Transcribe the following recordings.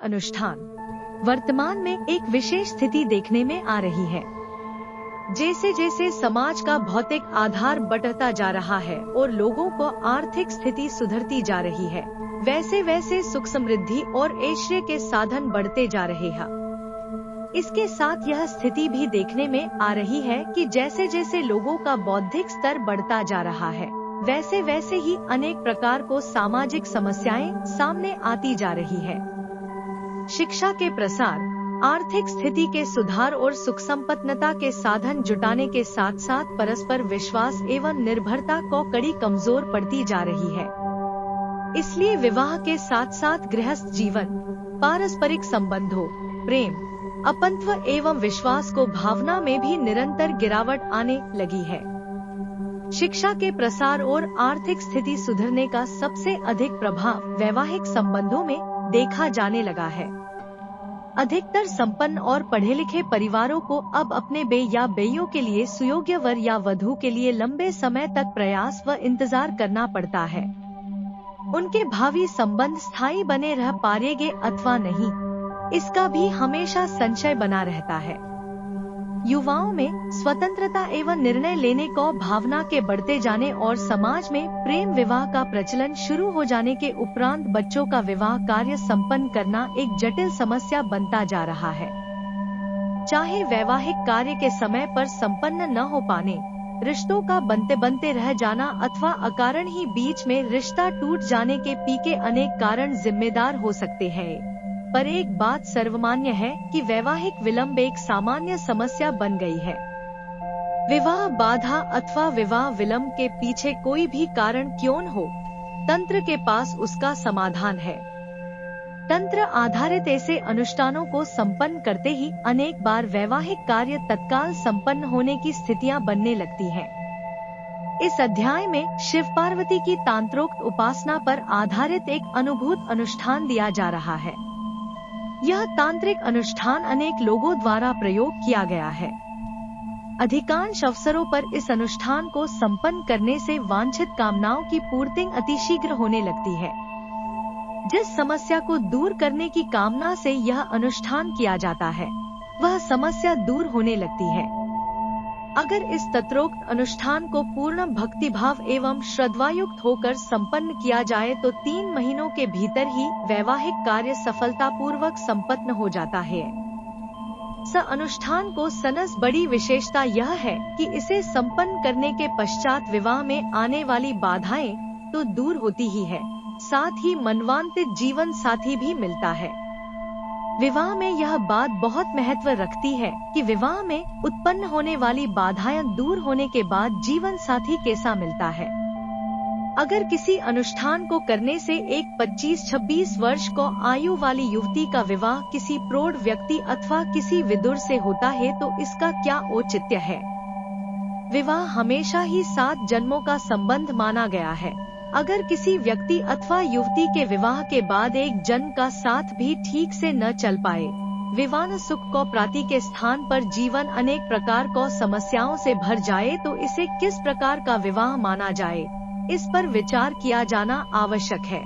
अनुष्ठान वर्तमान में एक विशेष स्थिति देखने में आ रही है। जैसे जैसे समाज का भौतिक आधार बढ़ता जा रहा है और लोगों को आर्थिक स्थिति सुधरती जा रही है, वैसे वैसे सुख समृद्धि और ऐश्वर्य के साधन बढ़ते जा रहे हैं। इसके साथ यह स्थिति भी देखने में आ रही है कि जैसे जैसे लोगों का बौद्धिक स्तर बढ़ता जा रहा है, वैसे वैसे ही अनेक प्रकार को सामाजिक समस्याएं सामने आती जा रही है। शिक्षा के प्रसार, आर्थिक स्थिति के सुधार और सुख संपन्नता के साधन जुटाने के साथ साथ परस्पर विश्वास एवं निर्भरता को कड़ी कमजोर पड़ती जा रही है। इसलिए विवाह के साथ साथ गृहस्थ जीवन, पारस्परिक संबंधों, प्रेम, अपनत्व एवं विश्वास को भावना में भी निरंतर गिरावट आने लगी है। शिक्षा के प्रसार और आर्थिक स्थिति सुधरने का सबसे अधिक प्रभाव वैवाहिक संबंधों में देखा जाने लगा है। अधिकतर संपन्न और पढ़े लिखे परिवारों को अब अपने बे या बेइयों के लिए सुयोग्य वर या वधू के लिए लंबे समय तक प्रयास व इंतजार करना पड़ता है। उनके भावी संबंध स्थायी बने रह पाएंगे अथवा नहीं, इसका भी हमेशा संशय बना रहता है। युवाओं में स्वतंत्रता एवं निर्णय लेने को भावना के बढ़ते जाने और समाज में प्रेम विवाह का प्रचलन शुरू हो जाने के उपरांत बच्चों का विवाह कार्य संपन्न करना एक जटिल समस्या बनता जा रहा है। चाहे वैवाहिक कार्य के समय पर संपन्न न हो पाने, रिश्तों का बनते बनते रह जाना अथवा अकारण ही बीच में रिश्ता टूट जाने के पीछे अनेक कारण जिम्मेदार हो सकते हैं, पर एक बात सर्वमान्य है कि वैवाहिक विलंब एक सामान्य समस्या बन गई है। विवाह बाधा अथवा विवाह विलंब के पीछे कोई भी कारण क्यों न हो, तंत्र के पास उसका समाधान है। तंत्र आधारित ऐसे अनुष्ठानों को संपन्न करते ही अनेक बार वैवाहिक कार्य तत्काल संपन्न होने की स्थितियां बनने लगती हैं। इस अध्याय में शिव पार्वती की तांत्रोक्त उपासना पर आधारित एक अनुभूत अनुष्ठान दिया जा रहा है। यह तांत्रिक अनुष्ठान अनेक लोगों द्वारा प्रयोग किया गया है। अधिकांश अवसरों पर इस अनुष्ठान को संपन्न करने से वांछित कामनाओं की पूर्ति अतिशीघ्र होने लगती है। जिस समस्या को दूर करने की कामना से यह अनुष्ठान किया जाता है, वह समस्या दूर होने लगती है। अगर इस तंत्रोक्त अनुष्ठान को पूर्ण भक्तिभाव एवं श्रद्धायुक्त होकर संपन्न किया जाए तो 3 महीनों के भीतर ही वैवाहिक कार्य सफलतापूर्वक संपन्न हो जाता है। इस अनुष्ठान को सनस बड़ी विशेषता यह है कि इसे संपन्न करने के पश्चात विवाह में आने वाली बाधाएं तो दूर होती ही है, साथ ही मनवांछित जीवन साथी भी मिलता है। विवाह में यह बात बहुत महत्व रखती है कि विवाह में उत्पन्न होने वाली बाधाएं दूर होने के बाद जीवन साथी कैसा मिलता है। अगर किसी अनुष्ठान को करने से एक 25-26 वर्ष को आयु वाली युवती का विवाह किसी प्रौढ़ व्यक्ति अथवा किसी विदुर से होता है तो इसका क्या औचित्य है। विवाह हमेशा ही 7 जन्मों का संबंध माना गया है। अगर किसी व्यक्ति अथवा युवती के विवाह के बाद एक जन्म का साथ भी ठीक से न चल पाए, विवाह सुख को प्राप्ति के स्थान पर जीवन अनेक प्रकार को समस्याओं से भर जाए तो इसे किस प्रकार का विवाह माना जाए, इस पर विचार किया जाना आवश्यक है।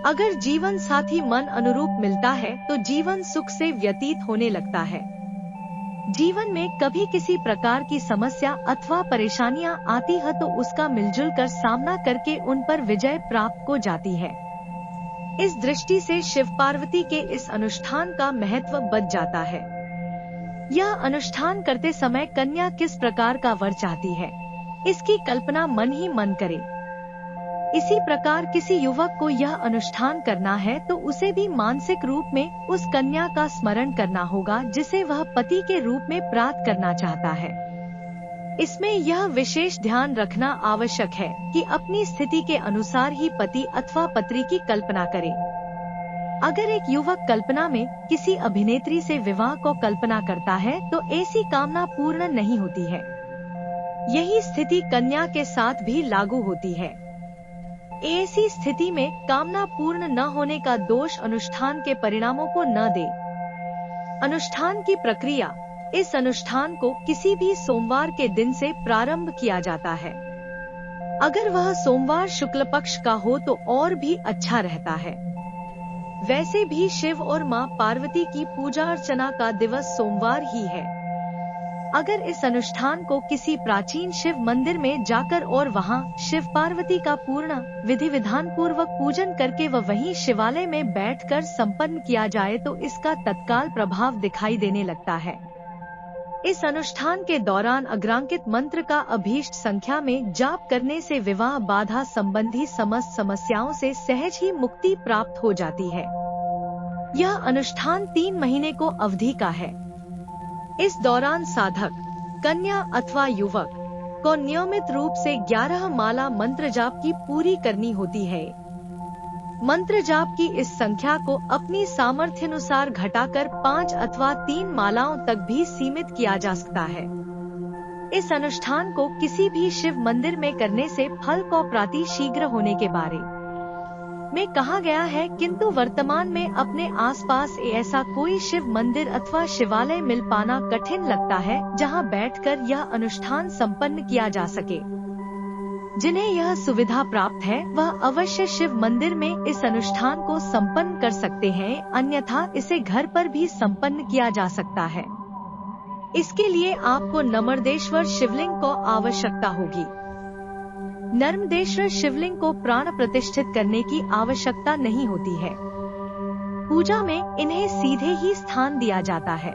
अगर जीवन साथी मन अनुरूप मिलता है तो जीवन सुख से व्यतीत होने लगता है। जीवन में कभी किसी प्रकार की समस्या अथवा परेशानियां आती है तो उसका मिलजुल कर सामना करके उन पर विजय प्राप्त हो जाती है। इस दृष्टि से शिव पार्वती के इस अनुष्ठान का महत्व बढ़ जाता है। यह अनुष्ठान करते समय कन्या किस प्रकार का वर चाहती है, इसकी कल्पना मन ही मन करे। इसी प्रकार किसी युवक को यह अनुष्ठान करना है तो उसे भी मानसिक रूप में उस कन्या का स्मरण करना होगा जिसे वह पति के रूप में प्राप्त करना चाहता है। इसमें यह विशेष ध्यान रखना आवश्यक है कि अपनी स्थिति के अनुसार ही पति अथवा पत्नी की कल्पना करे। अगर एक युवक कल्पना में किसी अभिनेत्री से विवाह को कल्पना करता है तो ऐसी कामना पूर्ण नहीं होती है। यही स्थिति कन्या के साथ भी लागू होती है। ऐसी स्थिति में कामना पूर्ण न होने का दोष अनुष्ठान के परिणामों को न दे। अनुष्ठान की प्रक्रिया, इस अनुष्ठान को किसी भी सोमवार के दिन से प्रारंभ किया जाता है। अगर वह सोमवार शुक्ल पक्ष का हो तो और भी अच्छा रहता है। वैसे भी शिव और मां पार्वती की पूजा अर्चना का दिवस सोमवार ही है। अगर इस अनुष्ठान को किसी प्राचीन शिव मंदिर में जाकर और वहां शिव पार्वती का पूर्ण विधि विधान पूर्वक पूजन करके वहीं शिवालय में बैठकर संपन्न किया जाए तो इसका तत्काल प्रभाव दिखाई देने लगता है। इस अनुष्ठान के दौरान अग्रांकित मंत्र का अभीष्ट संख्या में जाप करने से विवाह बाधा संबंधी समस्त समस्याओं से सहज ही मुक्ति प्राप्त हो जाती है। यह अनुष्ठान 3 महीने को अवधि का है। इस दौरान साधक, कन्या अथवा युवक को नियमित रूप से 11 माला मंत्र जाप की पूरी करनी होती है। मंत्र जाप की इस संख्या को अपनी सामर्थ्य अनुसार घटाकर 5 अथवा 3 मालाओं तक भी सीमित किया जा सकता है। इस अनुष्ठान को किसी भी शिव मंदिर में करने से फल को प्राप्ति शीघ्र होने के बारे में कहा गया है, किंतु वर्तमान में अपने आसपास ऐसा कोई शिव मंदिर अथवा शिवालय मिल पाना कठिन लगता है जहां बैठकर यह अनुष्ठान संपन्न किया जा सके। जिन्हें यह सुविधा प्राप्त है वह अवश्य शिव मंदिर में इस अनुष्ठान को संपन्न कर सकते हैं, अन्यथा इसे घर पर भी संपन्न किया जा सकता है। इसके लिए आपको नर्मदेश्वर शिवलिंग को आवश्यकता होगी। नर्मदेश्वर शिवलिंग को प्राण प्रतिष्ठित करने की आवश्यकता नहीं होती है। पूजा में इन्हें सीधे ही स्थान दिया जाता है।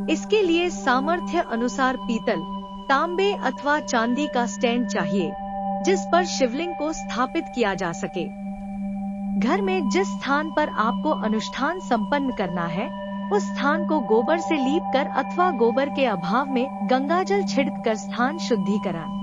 इसके लिए सामर्थ्य अनुसार पीतल, तांबे अथवा चांदी का स्टैंड चाहिए, जिस पर शिवलिंग को स्थापित किया जा सके। घर में जिस स्थान पर आपको अनुष्ठान संपन्न करना है, उस स्थान को गोबर से लीप कर अथवा गोबर के अभाव में गंगाजल छिड़क कर स्थान शुद्धिकरण,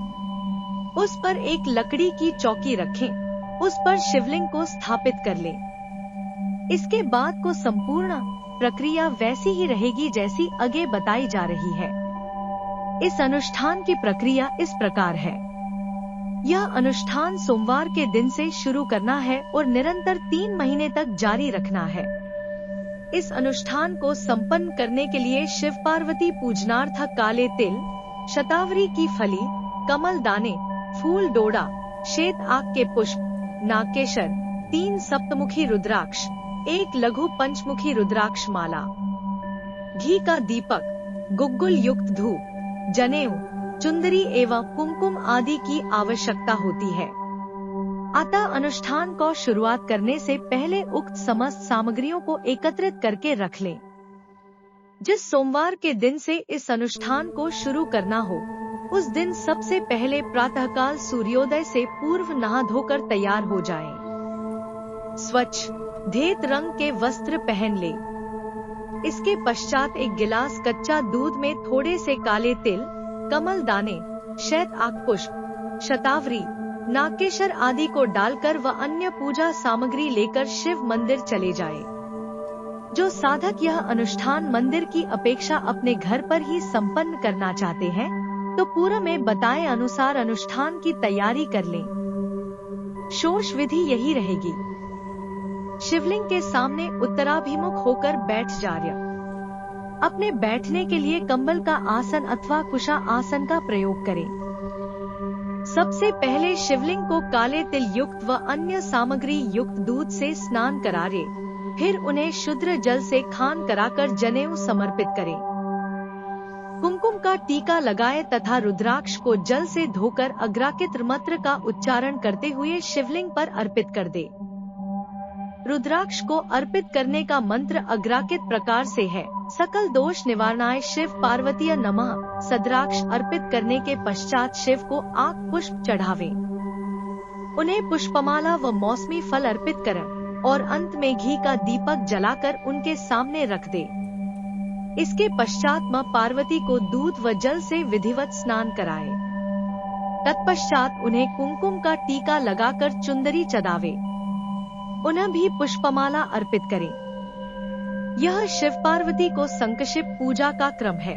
उस पर एक लकड़ी की चौकी रखें, उस पर शिवलिंग को स्थापित कर लें। इसके बाद को संपूर्ण प्रक्रिया वैसी ही रहेगी जैसी आगे बताई जा रही है। इस अनुष्ठान की प्रक्रिया इस प्रकार है। यह अनुष्ठान सोमवार के दिन से शुरू करना है और निरंतर 3 महीने तक जारी रखना है। इस अनुष्ठान को संपन्न करने के लिए शिव पार्वती पूजनार्थ काले तिल, शतावरी की फली, कमल दाने, फूल डोडा, श्वेत आक के पुष्प, नागकेशर, 3 सप्तमुखी रुद्राक्ष, 1 लघु पंचमुखी रुद्राक्ष माला, घी का दीपक, गुग्गुल युक्त धूप, जनेऊ, चुंदरी एवं कुमकुम आदि की आवश्यकता होती है। अतः अनुष्ठान को शुरुआत करने से पहले उक्त समस्त सामग्रियों को एकत्रित करके रख लें। जिस सोमवार के दिन से इस अनुष्ठान को शुरू करना हो, उस दिन सबसे पहले प्रातःकाल सूर्योदय से पूर्व नहा धोकर तैयार हो जाएं। स्वच्छ धेत रंग के वस्त्र पहन ले। इसके पश्चात 1 गिलास कच्चा दूध में थोड़े से काले तिल, कमल दाने, श्वेत आक पुष्प, शतावरी, नागकेशर आदि को डालकर व अन्य पूजा सामग्री लेकर शिव मंदिर चले जाए। जो साधक यह अनुष्ठान मंदिर की अपेक्षा अपने घर पर ही संपन्न करना चाहते हैं, तो पूर्व में बताए अनुसार अनुष्ठान की तैयारी कर लें। शोष विधि यही रहेगी। शिवलिंग के सामने उत्तराभिमुख होकर बैठ जाए। अपने बैठने के लिए कंबल का आसन अथवा कुशा आसन का प्रयोग करें। सबसे पहले शिवलिंग को काले तिल युक्त व अन्य सामग्री युक्त दूध से स्नान करारे, फिर उन्हें शुद्ध जल से खान कराकर जनेऊ समर्पित करें। कुमकुम का टीका लगाए तथा रुद्राक्ष को जल से धोकर अग्राकित मंत्र का उच्चारण करते हुए शिवलिंग पर अर्पित कर दे। रुद्राक्ष को अर्पित करने का मंत्र अग्राकित प्रकार से है: सकल दोष निवारणाय शिव पार्वतीय नमः। सद्राक्ष अर्पित करने के पश्चात शिव को आक पुष्प चढ़ावे, उन्हें पुष्पमाला व मौसमी फल अर्पित करें और अंत में घी का दीपक जलाकर उनके सामने रख दे। इसके पश्चात मां पार्वती को दूध व जल से विधिवत स्नान कराए। तत्पश्चात उन्हें कुमकुम का टीका लगाकर चुंदरी चढ़ावे, उन्हें भी पुष्पमाला अर्पित करें। यह शिव पार्वती को संक्षिप्त पूजा का क्रम है।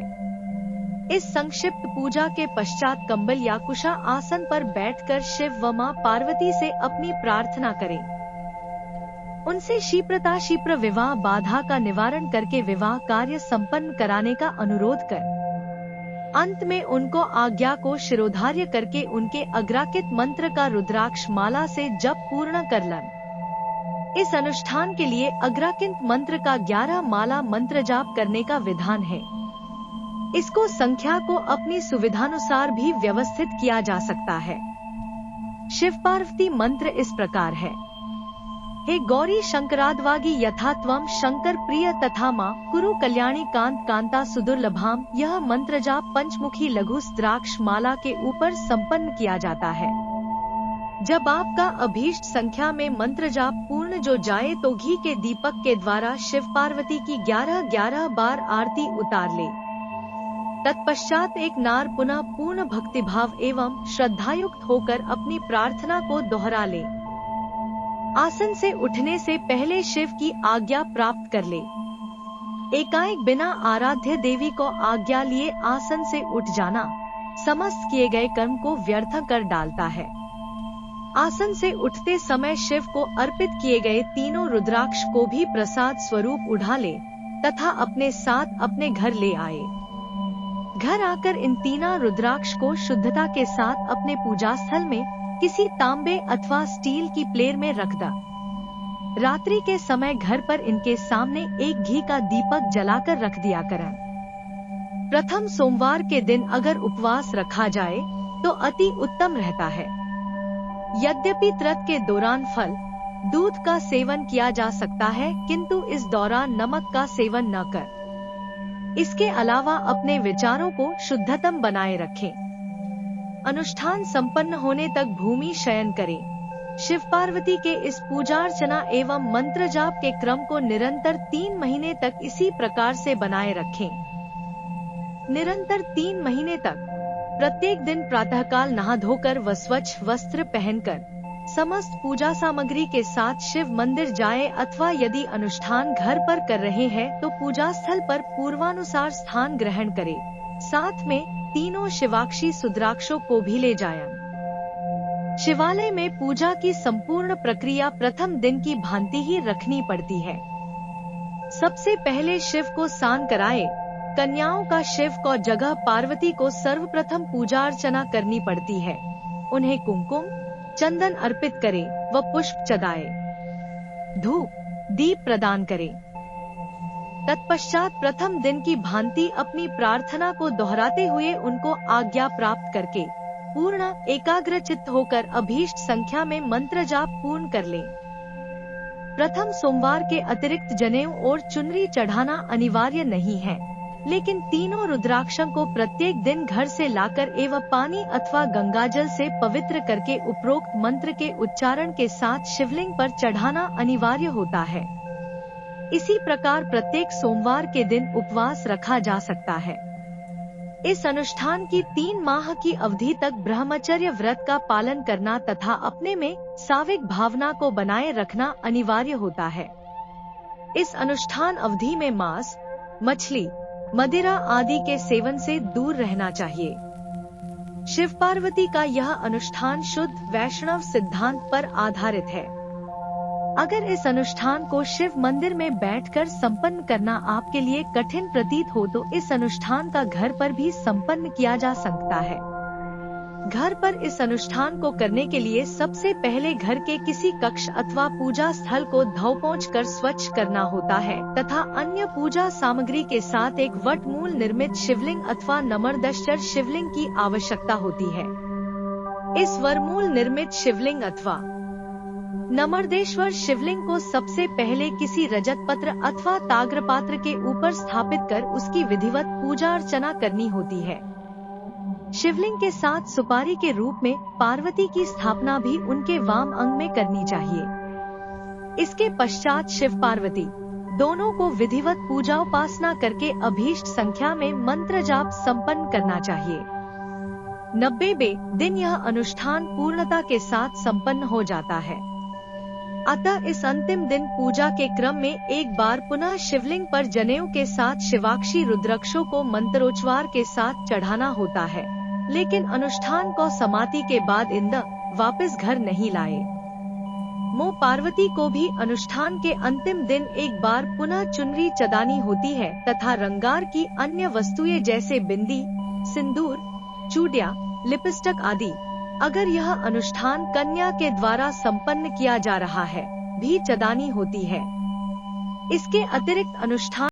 इस संक्षिप्त पूजा के पश्चात कंबल या कुशा आसन पर बैठकर शिव व मां पार्वती से अपनी प्रार्थना करें। उनसे शीघ्र विवाह बाधा का निवारण करके विवाह कार्य संपन्न कराने का अनुरोध कर अंत में उनको आज्ञा को शिरोधार्य करके उनके अग्राकित मंत्र का रुद्राक्ष माला से जप पूर्ण कर लन। इस अनुष्ठान के लिए अग्राकिंत मंत्र का 11 माला मंत्र जाप करने का विधान है। इसको संख्या को अपनी सुविधानुसार भी व्यवस्थित किया जा सकता है। शिव पार्वती मंत्र इस प्रकार है। हे गौरी शंकराद्वागी यथा त्वं शंकर प्रिय तथा मां कुरु कल्याणी कांत कांता सुदुर्लभाम। यह मंत्र जाप पंचमुखी लघु द्राक्ष माला के ऊपर संपन्न किया जाता है। जब आपका अभीष्ट संख्या में मंत्र जाप पूर्ण जो जाए तो घी के दीपक के द्वारा शिव पार्वती की 11 बार आरती उतार ले। तत्पश्चात एक नार पुनः पूर्ण भक्तिभाव एवं श्रद्धायुक्त होकर अपनी प्रार्थना को दोहरा ले। आसन से उठने से पहले शिव की आज्ञा प्राप्त कर ले। एकाएक बिना आराध्य देवी को आज्ञा लिए आसन से उठ जाना समस्त किए गए कर्म को व्यर्थ कर डालता है। आसन से उठते समय शिव को अर्पित किए गए तीनों रुद्राक्ष को भी प्रसाद स्वरूप उठा ले तथा अपने साथ अपने घर ले आए। घर आकर इन तीनों रुद्राक्ष को शुद्धता के साथ अपने पूजा स्थल में किसी तांबे अथवा स्टील की प्लेट में रख द। रात्रि के समय घर पर इनके सामने एक घी का दीपक जलाकर रख दिया करें। प्रथम सोमवार के दिन अगर उपवास रखा जाए तो अति उत्तम रहता है। यद्यपि व्रत के दौरान फल दूध का सेवन किया जा सकता है, किंतु इस दौरान नमक का सेवन न कर। इसके अलावा अपने विचारों को शुद्धतम बनाए रखें। अनुष्ठान संपन्न होने तक भूमि शयन करें। शिव पार्वती के इस पूजा अर्चना एवं मंत्र जाप के क्रम को निरंतर 3 महीने तक इसी प्रकार से बनाए रखें। निरंतर 3 महीने तक प्रत्येक दिन प्रातःकाल नहा धोकर व स्वच्छ वस्त्र पहनकर समस्त पूजा सामग्री के साथ शिव मंदिर जाए अथवा यदि अनुष्ठान घर पर कर रहे हैं तो पूजा स्थल पर पूर्वानुसार स्थान ग्रहण करे। साथ में तीनों शिवाक्षी सुद्राक्षों को भी ले जाएं। शिवालय में पूजा की संपूर्ण प्रक्रिया प्रथम दिन की भांति ही रखनी पड़ती है। सबसे पहले शिव को स्नान कराए। कन्याओं का शिव को जगह पार्वती को सर्वप्रथम पूजा अर्चना करनी पड़ती है। उन्हें कुमकुम चंदन अर्पित करें व पुष्प चढ़ाए, धूप दीप प्रदान करें। तत्पश्चात प्रथम दिन की भांति अपनी प्रार्थना को दोहराते हुए उनको आज्ञा प्राप्त करके पूर्ण एकाग्रचित्त होकर अभीष्ट संख्या में मंत्र जाप पूर्ण कर लें। प्रथम सोमवार के अतिरिक्त जनेऊ और चुनरी चढ़ाना अनिवार्य नहीं है, लेकिन तीनों रुद्राक्षों को प्रत्येक दिन घर से लाकर एवं पानी अथवा गंगाजल से पवित्र करके उपरोक्त मंत्र के उच्चारण के साथ शिवलिंग पर चढ़ाना अनिवार्य होता है। इसी प्रकार प्रत्येक सोमवार के दिन उपवास रखा जा सकता है। इस अनुष्ठान की 3 माह की अवधि तक ब्रह्मचर्य व्रत का पालन करना तथा अपने में सात्विक भावना को बनाए रखना अनिवार्य होता है। इस अनुष्ठान अवधि में मांस, मछली, मदिरा आदि के सेवन से दूर रहना चाहिए। शिव पार्वती का यह अनुष्ठान शुद्ध वैष्णव सिद्धांत पर आधारित है। अगर इस अनुष्ठान को शिव मंदिर में बैठकर संपन्न करना आपके लिए कठिन प्रतीत हो तो इस अनुष्ठान का घर पर भी संपन्न किया जा सकता है। घर पर इस अनुष्ठान को करने के लिए सबसे पहले घर के किसी कक्ष अथवा पूजा स्थल को धो पोंछ कर स्वच्छ करना होता है तथा अन्य पूजा सामग्री के साथ एक वटमूल निर्मित शिवलिंग अथवा नमरदश्चर शिवलिंग की आवश्यकता होती है। इस वरमूल निर्मित शिवलिंग अथवा नमर्देश्वर शिवलिंग को सबसे पहले किसी रजत पत्र अथवा ताग्रपात्र के ऊपर स्थापित कर उसकी विधिवत पूजा अर्चना करनी होती है। शिवलिंग के साथ सुपारी के रूप में पार्वती की स्थापना भी उनके वाम अंग में करनी चाहिए। इसके पश्चात शिव पार्वती दोनों को विधिवत पूजा उपासना करके अभीष्ट संख्या में मंत्र जाप संपन्न करना चाहिए। 90वें दिन यह अनुष्ठान पूर्णता के साथ संपन्न हो जाता है। अतः इस अंतिम दिन पूजा के क्रम में एक बार पुनः शिवलिंग पर जनेऊ के साथ शिवाक्षी रुद्राक्षों को मंत्रोच्चार के साथ चढ़ाना होता है, लेकिन अनुष्ठान को समाप्ति के बाद इंद्र वापस घर नहीं लाए। मां पार्वती को भी अनुष्ठान के अंतिम दिन एक बार पुनः चुनरी चढ़ानी होती है तथा रंगार की अन्य वस्तुएं जैसे बिंदी, सिंदूर, चूड़ियां, लिपस्टिक आदि। अगर यह अनुष्ठान कन्या के द्वारा संपन्न किया जा रहा है, भी चदानी होती है। इसके अतिरिक्त अनुष्ठान